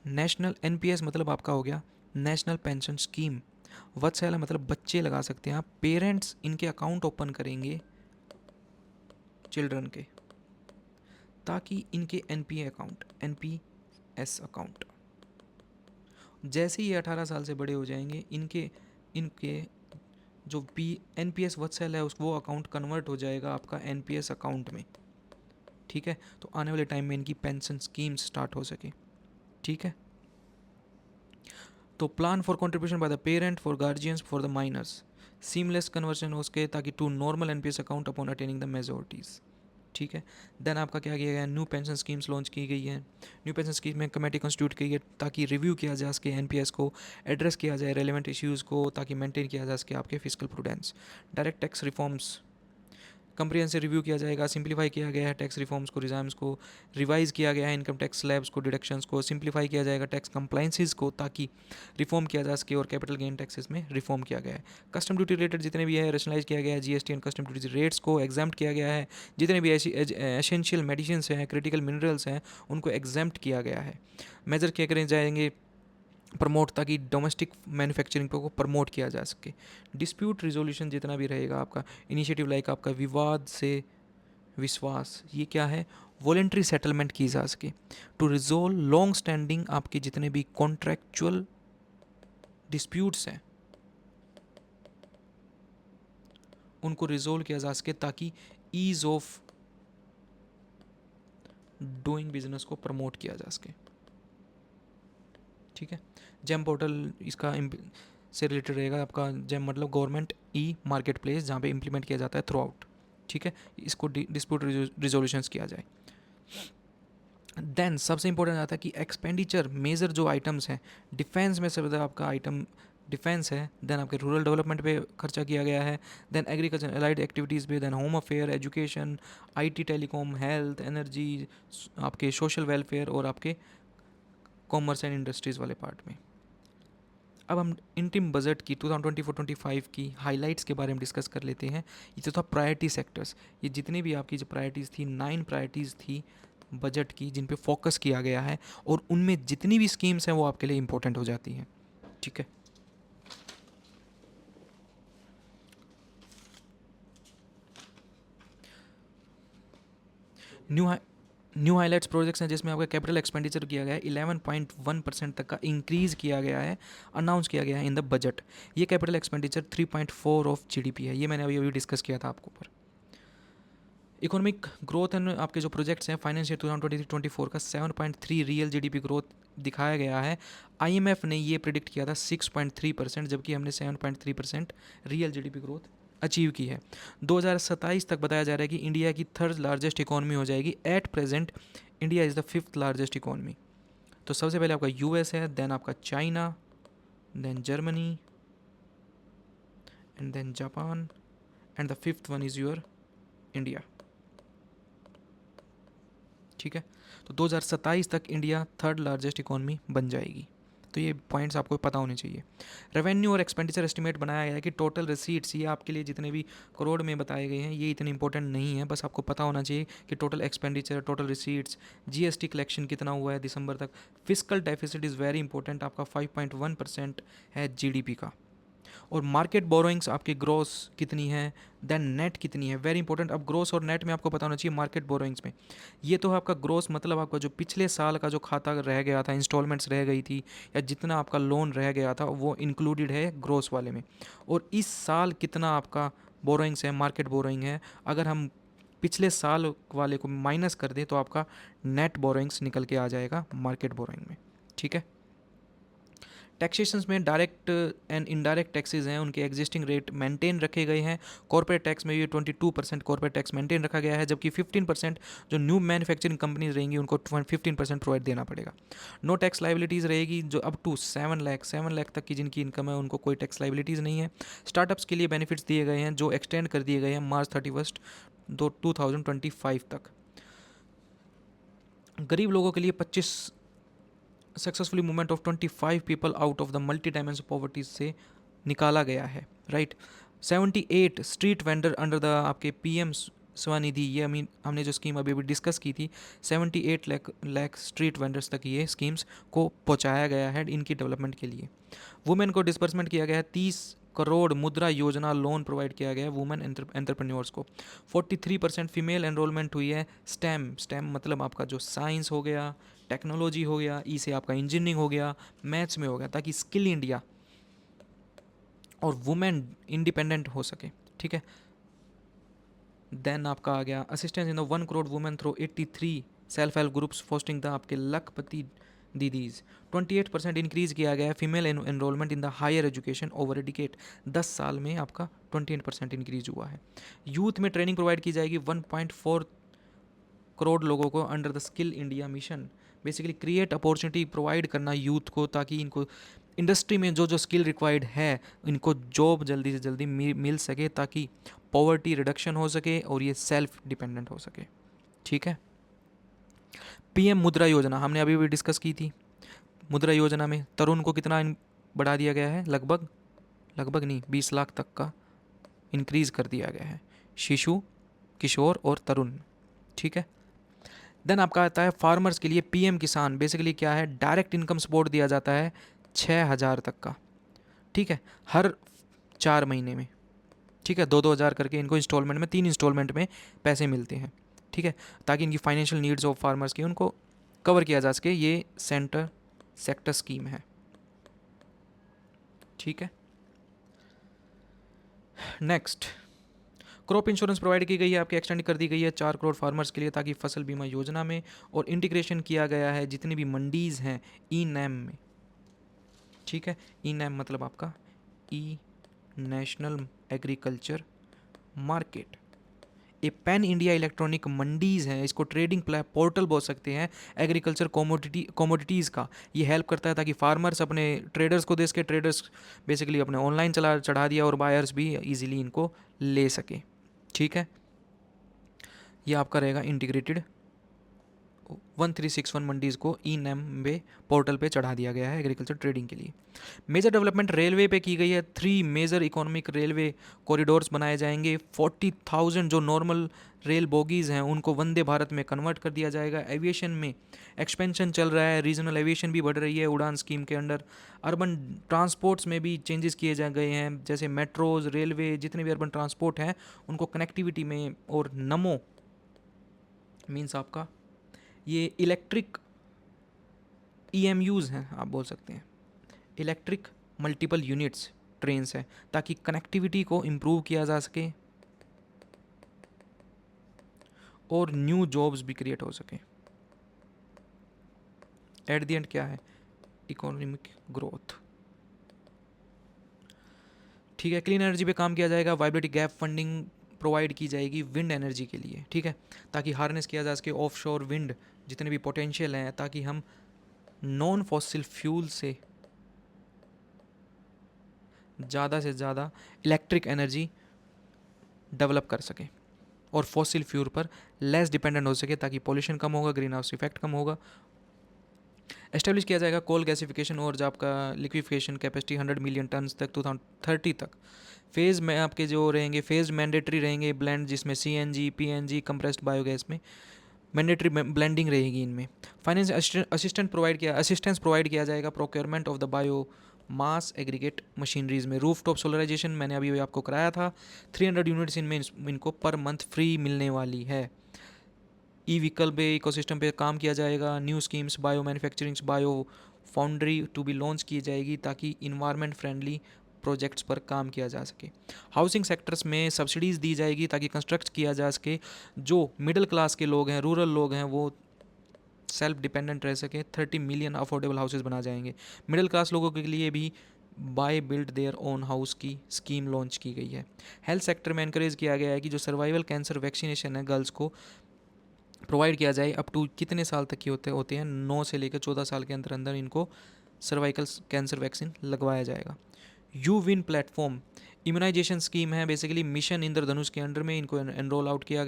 National NPS मतलब आपका हो गया नेशनल पेंशन स्कीम। वत्सल्य मतलब बच्चे लगा सकते हैं आप, पेरेंट्स इनके अकाउंट ओपन करेंगे चिल्ड्रन के, ताकि इनके एनपीएस अकाउंट जैसे ही 18 साल से बड़े हो जाएंगे, इनके इनके जो पी एनपीएस वत्सल्य है उस वो अकाउंट कन्वर्ट हो जाएगा आपका एनपीएस अकाउंट में। ठीक है, तो आने वाले टाइम में इनकी पेंशन स्कीम स्टार्ट हो सके। ठीक है, तो plan for contribution by the parent for guardians for the minors, seamless conversion हो सके, ताकि to normal NPS account upon attaining the majorities. ठीक है, देन आपका क्या किया गया, न्यू पेंशन स्कीम्स लॉन्च की गई है। न्यू पेंशन स्कीम में कमेटी कंस्टिट्यूट की गई है, ताकि रिव्यू किया जा सके एनपीएस को, एड्रेस किया जाए रेलिवेंट इश्यूज़ को, ताकि मेंटेन किया जा सके आपके physical prudence. Direct tax reforms comprehensive review किया जाएगा, सिंप्लीफाई किया गया है टैक्स रिफॉर्म्स को, रिजाइम्स को, रिवाइज किया गया है इनकम टैक्स स्लैब्स को, डिडक्शंस को, सिंप्लीफाई किया जाएगा टैक्स कंप्लाइंसेस को, ताकि रिफॉर्म किया जा सके, और कैपिटल गेन टैक्सेस में रिफॉर्म किया गया है। कस्टम ड्यूटी रिलेटेड जितने भी है रेशनलाइज किया गया है, GST and custom duty rates को एग्जाम्प्ट किया गया है। जितने भी एसेंशियल मेडिसिन हैं, क्रिटिकल मिनरल्स हैं, उनको एग्जाम्प्ट किया गया है। मेजर किए करे जाएंगे प्रमोट, ताकि डोमेस्टिक मैन्युफैक्चरिंग को प्रमोट किया जा सके। डिस्प्यूट रिजोल्यूशन जितना भी रहेगा आपका इनिशिएटिव, लाइक आपका विवाद से विश्वास, ये क्या है, वॉलेंट्री सेटलमेंट की जा सके टू रिजोल्व लॉन्ग स्टैंडिंग आपके जितने भी कॉन्ट्रैक्चुअल डिस्प्यूट्स हैं उनको रिजोल्व किया जा सके, ताकि ईज ऑफ डूइंग बिजनेस को प्रमोट किया जा सके। ठीक है, जेम पोर्टल इसका से रिलेटेड रहेगा आपका। जेम मतलब गवर्नमेंट ई मार्केट प्लेस, जहाँ पे इम्प्लीमेंट किया जाता है थ्रू आउट। ठीक है, इसको डिस्प्यूट रिजोल्यूशंस किया जाए। देन सबसे इंपॉर्टेंट आता है कि एक्सपेंडिचर मेजर जो आइटम्स हैं, डिफेंस में सबसे आपका आइटम डिफेंस है। देन आपके रूरल डेवलपमेंट पे खर्चा किया गया है। देन एग्रीकल्चर एलाइड एक्टिविटीज़ पे, then home affair, education, IT, telecom, health, energy, आपके सोशल वेलफेयर और आपके कॉमर्स एंड इंडस्ट्रीज़ वाले पार्ट में। अब हम इंटीम बजट की 2024-25 की हाइलाइट्स के बारे में डिस्कस कर लेते हैं। ये जो था प्रायोरिटी सेक्टर्स, ये जितने भी आपकी जो प्रायोरिटीज़ थी, 9 प्रायोरिटीज़ थी बजट की, जिन पे फोकस किया गया है, और उनमें जितनी भी स्कीम्स हैं वो आपके लिए इंपॉर्टेंट हो जाती हैं। ठीक है, न्यू न्यू हाईलाइट्स प्रोजेक्ट्स हैं जिसमें आपका कैपिटल एक्सपेंडिचर किया गया है 11.1% तक का इंक्रीज़ किया गया है, अनाउंस किया गया है इन द बजट। ये कैपिटल एक्सपेंडिचर 3.4 ऑफ जीडीपी है, ये मैंने अभी अभी डिस्कस किया था आपको ऊपर। इकोनॉमिक ग्रोथ एंड आपके जो प्रोजेक्ट्स हैं फाइनेंशियल 2023-24 का 7.3 रियल जीडीपी ग्रोथ दिखाया गया है। आईएमएफ ने ये प्रिडिक्ट किया था 6.3%, जबकि हमने 7.3% रियल जीडीपी ग्रोथ अचीव की है। 2027 तक बताया जा रहा है कि इंडिया की थर्ड लार्जेस्ट इकॉनमी हो जाएगी। At present India is the fifth largest economy. तो सबसे पहले आपका यूएस है, देन आपका China, then Germany and then Japan and the fifth one is your India. ठीक है, तो 2027 तक इंडिया थर्ड लार्जेस्ट इकॉनमी बन जाएगी। तो ये पॉइंट्स आपको पता होने चाहिए। रेवेन्यू और एक्सपेंडिचर एस्टिमेट बनाया गया है कि टोटल रिसीट्स, ये आपके लिए जितने भी करोड़ में बताए गए हैं ये इतने इंपॉर्टेंट नहीं है, बस आपको पता होना चाहिए कि total expenditure, total receipts, GST collection कितना हुआ है दिसंबर तक। Physical deficit is very important, आपका 5.1% है जीडीपी का। और मार्केट बोरोइंग्स आपकी ग्रोस कितनी है, देन नेट कितनी है, वेरी इंपॉर्टेंट। अब ग्रोस और नेट में आपको पता होना चाहिए मार्केट बोरोइंग्स में। ये तो आपका ग्रोस मतलब आपका जो पिछले साल का जो खाता रह गया था, इंस्टॉलमेंट्स रह गई थी, या जितना आपका लोन रह गया था वो इंक्लूडेड है ग्रोस वाले में। और इस साल कितना आपका बोरोइंग्स है, मार्केट बोरोइंग है, अगर हम पिछले साल वाले को माइनस कर दें तो आपका नेट बोरोइंग्स निकल के आ जाएगा मार्केट बोरोइंग में। ठीक है, टैक्सेशंस में डायरेक्ट एंड इनडायरेक्ट टैक्सेस हैं, उनके एग्जिस्टिंग रेट मेंटेन रखे गए हैं। कॉर्पोरेट टैक्स में भी 22% कॉर्पोरेट टैक्स मेंटेन रखा गया है, जबकि 15% जो न्यू मैन्युफैक्चरिंग कंपनीज रहेंगी उनको 15% प्रोवाइड देना पड़ेगा। नो टैक्स लाइबिलिटीज़ रहेगी, जो अप टू 7 लाख तक की जिनकी इनकम है उनको कोई टैक्स लाइबिलिटीज़ नहीं है। स्टार्टअप्स के लिए बेनिफिट्स दिए गए हैं जो एक्सटेंड कर दिए गए हैं मार्च 31 2025 तक। गरीब लोगों के लिए 25 successfully movement of 25 people out of the multi dimension poverty से निकाला गया है, right. 78 street vendor under the आपके पीएम स्वनिधि, ये हमने जो स्कीम अभी अभी डिस्कस की थी, 78 लाख स्ट्रीट वेंडर्स तक ये स्कीम्स को पहुंचाया गया है इनकी डेवलपमेंट के लिए। वुमेन को डिस्बर्समेंट किया गया है 30 करोड़ मुद्रा योजना लोन प्रोवाइड किया गया है वुमेन एंटरप्रेन्योर्स को। 43% फीमेल एनरोलमेंट हुई है स्टेम मतलब आपका जो साइंस हो गया, टेक्नोलॉजी हो गया, ई से आपका इंजीनियरिंग हो गया, मैथ्स में हो गया, ताकि स्किल इंडिया और वुमेन इंडिपेंडेंट हो सके। ठीक है, देन आपका आ गया assistance in the 1 crore women through 83 self help groups fostering the आपके लखपति दीदीज। 28% इंक्रीज़ किया गया है female enrolment in the higher education over a decade. 10 साल में आपका 28% इंक्रीज हुआ है। यूथ में ट्रेनिंग प्रोवाइड की जाएगी 1.4 करोड़ लोगों को under the skill India mission. Basically create opportunity provide करना यूथ को, ताकि इनको इंडस्ट्री में जो जो स्किल रिक्वायर्ड है इनको जॉब जल्दी से जल्दी मिल सके, ताकि पॉवर्टी रिडक्शन हो सके और ये सेल्फ डिपेंडेंट हो सके। ठीक है, पीएम मुद्रा योजना हमने अभी भी डिस्कस की थी। मुद्रा योजना में तरुण को कितना बढ़ा दिया गया है, लगभग लगभग नहीं 20 लाख तक का इंक्रीज़ कर दिया गया है, शिशु, किशोर और तरुण। ठीक है, देन आपका आता है फार्मर्स के लिए पीएम किसान। बेसिकली क्या है, डायरेक्ट इनकम सपोर्ट दिया जाता है 6,000 तक का। ठीक है, हर 4 महीने में। ठीक है, 2-2 हज़ार करके इनको इंस्टॉलमेंट में, 3 इंस्टॉलमेंट में पैसे मिलते हैं। ठीक है, ताकि इनकी फाइनेंशियल नीड्स ऑफ फार्मर्स की उनको कवर किया जा सके। ये सेक्टर स्कीम है। ठीक है, नेक्स्ट क्रॉप इंश्योरेंस प्रोवाइड की गई है, आपकी एक्सटेंड कर दी गई है 4 करोड़ फार्मर्स के लिए, ताकि फसल बीमा योजना में, और इंटीग्रेशन किया गया है जितनी भी मंडीज़ हैं ई नैम में। ठीक है, ई नैम मतलब आपका ई नेशनल एग्रीकल्चर मार्केट। ए पैन इंडिया इलेक्ट्रॉनिक मंडीज़ हैं, इसको ट्रेडिंग पोर्टल बोल सकते हैं एग्रीकल्चर कोमोडिटीज़ का। ये हेल्प करता है ताकि फार्मर्स अपने ट्रेडर्स को दे सके, ट्रेडर्स बेसिकली अपने ऑनलाइन चढ़ा दिया और बायर्स भी इजीली इनको ले सके। ठीक है, ये आपका रहेगा इंटीग्रेटेड 1361 मंडीज़ को ई नैम में पोर्टल पे चढ़ा दिया गया है एग्रीकल्चर ट्रेडिंग के लिए। मेजर डेवलपमेंट रेलवे पे की गई है। 3 मेजर इकोनॉमिक रेलवे कॉरिडोर्स बनाए जाएंगे। 40,000 जो नॉर्मल रेल बोगीज़ हैं उनको वंदे भारत में कन्वर्ट कर दिया जाएगा। एविएशन में एक्सपेंशन चल रहा है, रीजनल एविएशन भी बढ़ रही है उड़ान स्कीम के अंडर। अर्बन ट्रांसपोर्ट्स में भी चेंजेस किए जा गए हैं, जैसे मेट्रोज़, रेलवे, जितने भी अर्बन ट्रांसपोर्ट हैं उनको कनेक्टिविटी में और नमो मीन्स आपका ये इलेक्ट्रिक EMUs हैं, आप बोल सकते हैं इलेक्ट्रिक मल्टीपल यूनिट्स ट्रेन्स हैं, ताकि कनेक्टिविटी को इम्प्रूव किया जा सके और न्यू जॉब्स भी क्रिएट हो सके। एट द एंड क्या है, इकोनॉमिक ग्रोथ। ठीक है, क्लीन एनर्जी पे काम किया जाएगा, वाइब्रेटी गैप फंडिंग प्रोवाइड की जाएगी विंड एनर्जी के लिए, ठीक है, ताकि हार्नेस किया जा सके ऑफशोर विंड जितने भी पोटेंशियल हैं, ताकि हम नॉन फॉसिल फ्यूल से ज़्यादा से ज़्यादा इलेक्ट्रिक एनर्जी डेवलप कर सकें और फॉसिल फ्यूल पर लेस डिपेंडेंट हो सके, ताकि पॉल्यूशन कम होगा, ग्रीन हाउस इफेक्ट कम होगा। एस्टेब्लिश किया जाएगा कोल गैसिफिकेशन और जो आपका लिक्विफिकेशन कैपेसिटी 100 मिलियन टन तक 2030 तक। फेज़ में आपके जो रहेंगे, फेज़ मैंडेटरी रहेंगे ब्लेंड, जिसमें CNG PNG कंप्रेस्ड बायोगैस में मैंडेटरी ब्लेंडिंग रहेगी इनमें। फाइनेंस असिस्टेंस प्रोवाइड किया जाएगा procurement of the bio mass aggregate machineries में। रूफ टॉप सोलराइजेशन मैंने अभी आपको कराया था, 300 यूनिट्स इनमें इनको पर मंथ फ्री मिलने वाली है। ई व्हीकल पे इकोसिस्टम पे काम किया जाएगा। New schemes bio manufacturing bio foundry to be launch की जाएगी, ताकि इन्वायरमेंट फ्रेंडली प्रोजेक्ट्स पर काम किया जा सके। हाउसिंग सेक्टर्स में सब्सिडीज़ दी जाएगी, ताकि कंस्ट्रक्ट किया जा सके। जो मिडिल क्लास के लोग हैं, रूरल लोग हैं, वो सेल्फ डिपेंडेंट रह सके। 30 मिलियन अफोर्डेबल हाउसेज बना जाएंगे। मिडिल क्लास लोगों के लिए भी buy build their own house की स्कीम लॉन्च की गई है। हेल्थ सेक्टर में एनकरेज किया गया है कि जो सर्वाइवल कैंसर वैक्सीनेशन है गर्ल्स को प्रोवाइड किया जाए। अप टू कितने साल तक की होते हैं, 9 से लेकर 14 साल के अंदर अंदर इनको सर्वाइकल कैंसर वैक्सीन लगवाया जाएगा। U Win platform immunisation scheme है, बेसिकली मिशन इंद्रधनुष के अंडर में इनको रोल आउट किया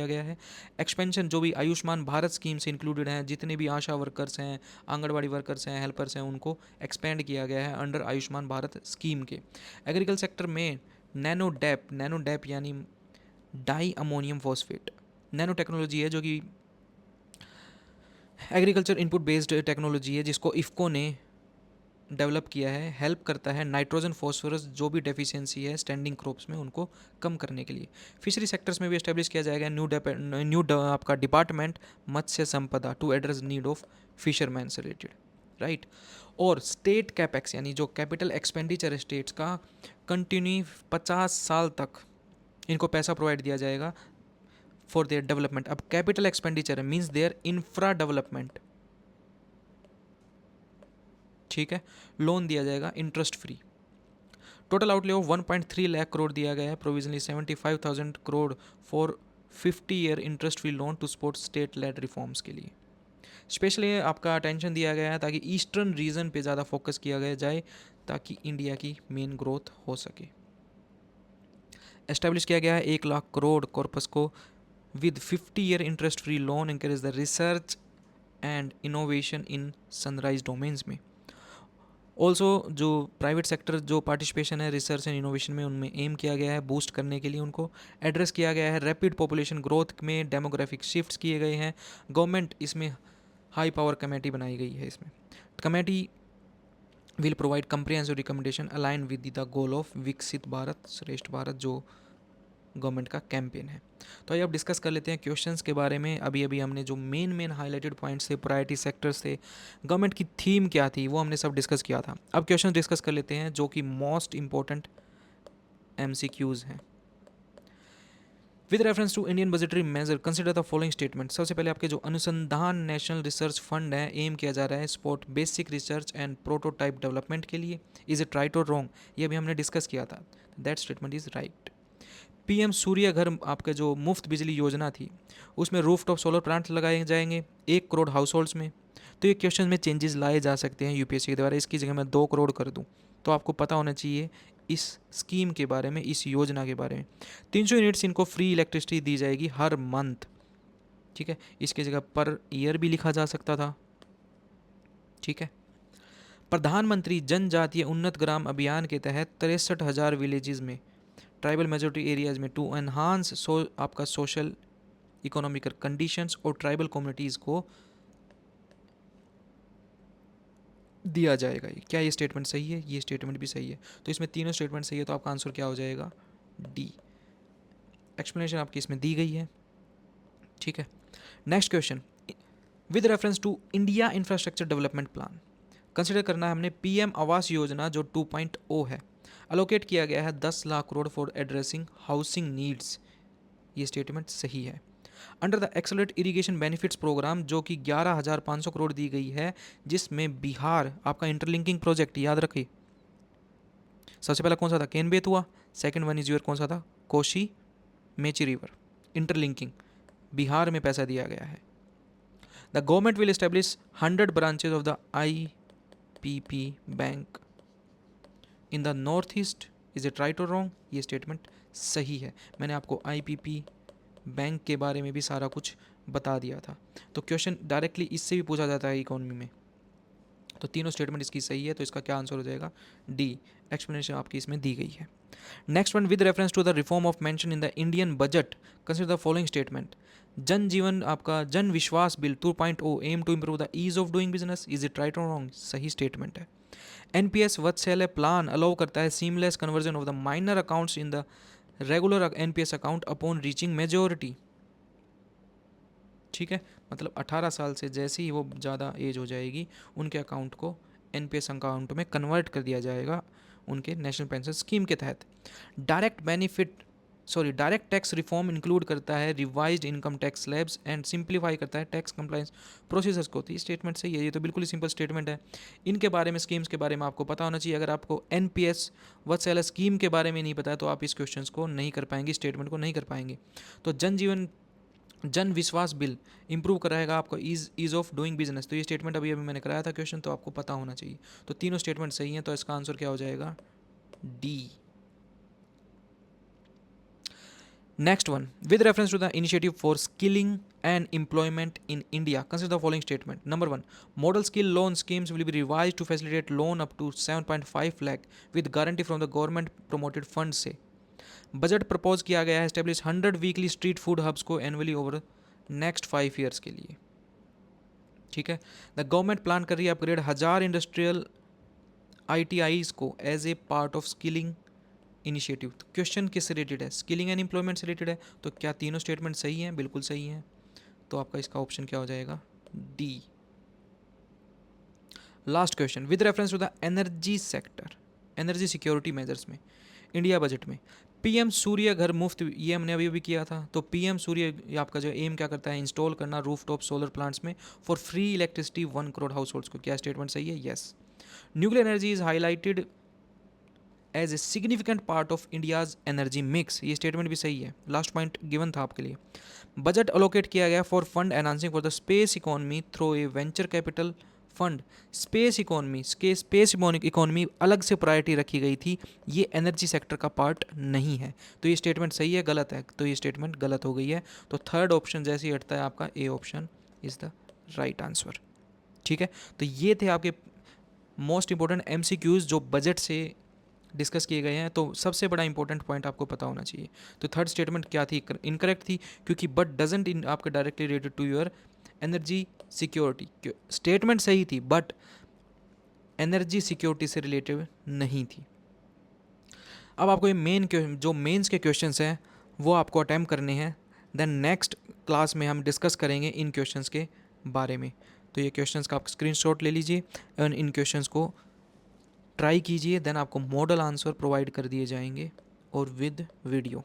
गया है। एक्सपेंशन जो भी आयुष्मान भारत स्कीम से इंक्लूडेड हैं, जितने भी आशा वर्कर्स हैं, आंगनबाड़ी वर्कर्स हैं, हेल्पर्स हैं, उनको एक्सपेंड किया गया है अंडर आयुष्मान भारत स्कीम के। एग्रीकल्चर सेक्टर में नैनो डैप यानी di ammonium phosphate nano technology है, जो कि एग्रीकल्चर इनपुट बेस्ड टेक्नोलॉजी है, जिसको इफ़को ने डेवलप किया है। हेल्प करता है नाइट्रोजन फॉस्फोरस जो भी डेफिशिएंसी है स्टैंडिंग क्रॉप्स में, उनको कम करने के लिए। फिशरी सेक्टर्स में भी एस्टेब्लिश किया जाएगा आपका department Matsya Sampada to address need of fisherman से रिलेटेड, राइट। और स्टेट कैपेक्स यानी जो कैपिटल एक्सपेंडिचर है स्टेट्स का, कंटिन्यू 50 साल तक इनको पैसा प्रोवाइड दिया जाएगा फॉर देयर डेवलपमेंट। अब कैपिटल एक्सपेंडिचर है मीन्स देयर इंफ्रा डेवलपमेंट, ठीक है। लोन दिया जाएगा interest free. Total outlay of 1.3 lakh crore दिया गया है। Provisionally 75,000 crore for 50 year interest free loan to support state lead reforms के लिए। स्पेशली आपका अटेंशन दिया गया है ताकि ईस्टर्न रीजन पे ज़्यादा फोकस किया गया जाए, ताकि इंडिया की मेन ग्रोथ हो सके। एस्टेब्लिश किया गया है 1 लाख करोड़ कॉर्पस को with 50 year interest free loan encourage the research and innovation in sunrise domains में। ऑल्सो जो प्राइवेट सेक्टर जो पार्टिसिपेशन है रिसर्च एंड इनोवेशन में, उनमें एम किया गया है बूस्ट करने के लिए, उनको एड्रेस किया गया है। रैपिड पॉपुलेशन ग्रोथ में डेमोग्राफिक शिफ्ट्स किए गए हैं। गवर्नमेंट इसमें हाई पावर कमेटी बनाई गई है। इसमें committee will provide comprehensive recommendation align with the goal of विकसित भारत श्रेष्ठ भारत, जो गवर्नमेंट का कैंपेन है। तो आइए अब डिस्कस कर लेते हैं क्वेश्चंस के बारे में। अभी अभी हमने जो मेन हाईलाइटेड पॉइंट्स थे, प्रायोरिटी सेक्टर्स थे, गवर्नमेंट की थीम क्या थी, वो हमने सब डिस्कस किया था। अब क्वेश्चन डिस्कस कर लेते हैं जो कि मोस्ट इंपॉर्टेंट MCQs हैं। With reference to Indian budgetary major consider the following statement. सबसे पहले आपके जो अनुसंधान नेशनल रिसर्च फंड है, एम किया जा रहा है support basic research and prototype development के लिए। इज इट राइट और रॉन्ग, ये भी हमने डिस्कस किया था। That statement is right. PM Surya Ghar आपके जो मुफ्त बिजली योजना थी, उसमें रूफटॉप सोलर प्लांट लगाए जाएंगे 1 करोड़ हाउस होल्ड्स में। तो ये क्वेश्चन में चेंजेस लाए जा सकते हैं UPSC के द्वारा। इसकी जगह मैं 2 करोड़ कर दूं, तो आपको पता होना चाहिए इस स्कीम के बारे में, इस योजना के बारे में। 300 यूनिट्स इनको फ्री इलेक्ट्रिसिटी दी जाएगी हर मंथ, ठीक है। इसकी जगह पर ईयर भी लिखा जा सकता था, ठीक है। प्रधानमंत्री जनजातीय उन्नत ग्राम अभियान के तहत 63,000 विलेजेस में, ट्राइबल मेजोरिटी एरियाज में, टू एनहांस आपका सोशल इकोनॉमिकल कंडीशंस और ट्राइबल कम्युनिटीज़ को दिया जाएगा। क्या ये स्टेटमेंट सही है? ये स्टेटमेंट भी सही है। तो इसमें तीनों स्टेटमेंट सही है, तो आपका आंसर क्या हो जाएगा? D। एक्सप्लेनेशन आपकी इसमें दी गई है, ठीक है। Next question, with reference to India infrastructure development plan, consider करना है हमने पीएम आवास योजना जो 2.0 है, अलोकेट किया गया है 10 lakh crore for addressing housing needs, ये स्टेटमेंट सही है। Under the accelerate irrigation benefits program जो कि 11,500 करोड़ दी गई है, जिसमें बिहार आपका इंटरलिंकिंग प्रोजेक्ट याद रखिए, सबसे पहला कौन सा था, केन बेतुआ, सेकंड वन इज योर कौन सा था, कोशी मेची रिवर, इंटरलिंकिंग, बिहार में पैसा दिया गया है। The government will establish 100 branches of the IPP bank in the north east, is it right और रॉन्ग, ये स्टेटमेंट सही है। मैंने आपको आईपीपी बैंक के बारे में भी सारा कुछ बता दिया था। तो क्वेश्चन डायरेक्टली इससे भी पूछा जाता है इकोनॉमी में। तो तीनों स्टेटमेंट इसकी सही है, तो इसका क्या आंसर हो जाएगा, डी, एक्सप्लेनेशन आपकी इसमें दी गई है। Next one, with reference to the reform of mention in the Indian budget, consider the following statement. जन जीवन आपका Jan Vishwas bill 2.0 aim to improve the ease of doing business, is it right और wrong, सही स्टेटमेंट है। NPS Vatsalya plan allow करता है seamless conversion of the minor accounts in the regular NPS account upon reaching majority, ठीक है, मतलब 18 साल से जैसे ही वो ज़्यादा एज हो जाएगी उनके अकाउंट को एनपीएस अकाउंट में कन्वर्ट कर दिया जाएगा उनके नेशनल पेंशन स्कीम के तहत। डायरेक्ट टैक्स रिफॉर्म इंक्लूड करता है revised income tax slabs and simplify करता है टैक्स कंप्लायंस प्रोसीजर्स को। तो ये स्टेटमेंट सही है, ये तो बिल्कुल ही सिंपल स्टेटमेंट है। इनके बारे में, स्कीम्स के बारे में आपको पता होना चाहिए। अगर आपको एनपीएस वत्सल्य स्कीम के बारे में नहीं पता है तो आप इस क्वेश्चन को नहीं कर पाएंगे, स्टेटमेंट को नहीं कर पाएंगे। तो जन विश्वास बिल इंप्रूव कराएगा आपको ईज ऑफ डूइंग बिजनेस, तो ये स्टेटमेंट अभी मैंने कराया था क्वेश्चन, तो आपको पता होना चाहिए। तो तीनों स्टेटमेंट सही हैं, तो इसका आंसर क्या हो जाएगा, D. Next one, with reference to the initiative for skilling and employment in India, consider the following statement. Number 1, model skill loan schemes will be revised to facilitate loan up to 7.5 lakh with guarantee from the government promoted fund से। Budget propose किया गया है establish 100 weekly street food hubs को annually over next 5 years के लिए, ठीक है। The government plan कर रही है अपग्रेड 1000 इंडस्ट्रियल आईटीआईज को as a part of skilling initiative. तो क्वेश्चन किससे रिलेटेड है, स्किलिंग एंड एम्प्लॉयमेंट से रिलेटेड है। तो क्या तीनों स्टेटमेंट सही हैं, बिल्कुल सही हैं। तो आपका इसका ऑप्शन क्या हो जाएगा, D. Last question, with reference to the energy sector, energy security measures में इंडिया बजट में पीएम सूर्य घर मुफ्त, ये हमने अभी किया था। तो पीएम सूर्य आपका जो एम क्या करता है, इंस्टॉल करना रूफटॉप सोलर प्लांट्स में for free electricity 1 crore households को। क्या स्टेटमेंट सही है, yes. Nuclear energy is highlighted as a significant part of India's energy mix, ये स्टेटमेंट भी सही है। लास्ट पॉइंट गिवन था आपके लिए। बजट अलोकेट किया गया for fund enhancing for the space economy through a venture capital fund. Space economy अलग से प्रायोरिटी रखी गई थी, ये एनर्जी सेक्टर का पार्ट नहीं है। तो ये स्टेटमेंट सही है, गलत है, तो ये स्टेटमेंट गलत हो गई है। तो थर्ड ऑप्शन जैसे ही हटता है आपका, A option is the right answer, ठीक है। तो ये थे आपके मोस्ट इंपॉर्टेंट एमसीक्यूज जो बजट से डिस्कस किए गए हैं। तो सबसे बड़ा इंपॉर्टेंट पॉइंट आपको पता होना चाहिए। तो थर्ड स्टेटमेंट क्या थी, इनकरेक्ट थी, क्योंकि बट डजंट इन आपका directly related to your energy security. Statement सही थी बट एनर्जी सिक्योरिटी से रिलेटेड नहीं थी। अब आपको ये जो मेंस के क्वेश्चंस हैं वो आपको अटैम्प्ट करने हैं। देन नेक्स्ट क्लास में हम डिस्कस करेंगे इन क्वेश्चंस के बारे में। तो ये क्वेश्चंस का आप स्क्रीनशॉट ले लीजिए एंड इन क्वेश्चंस को ट्राई कीजिए। देन आपको मॉडल आंसर प्रोवाइड कर दिए जाएंगे और विद वीडियो,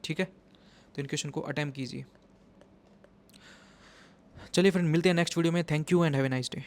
ठीक है। तो इन क्वेश्चन को अटैम्प्ट कीजिए। चलिए फ्रेंड, मिलते हैं नेक्स्ट वीडियो में। Thank you and have a nice day.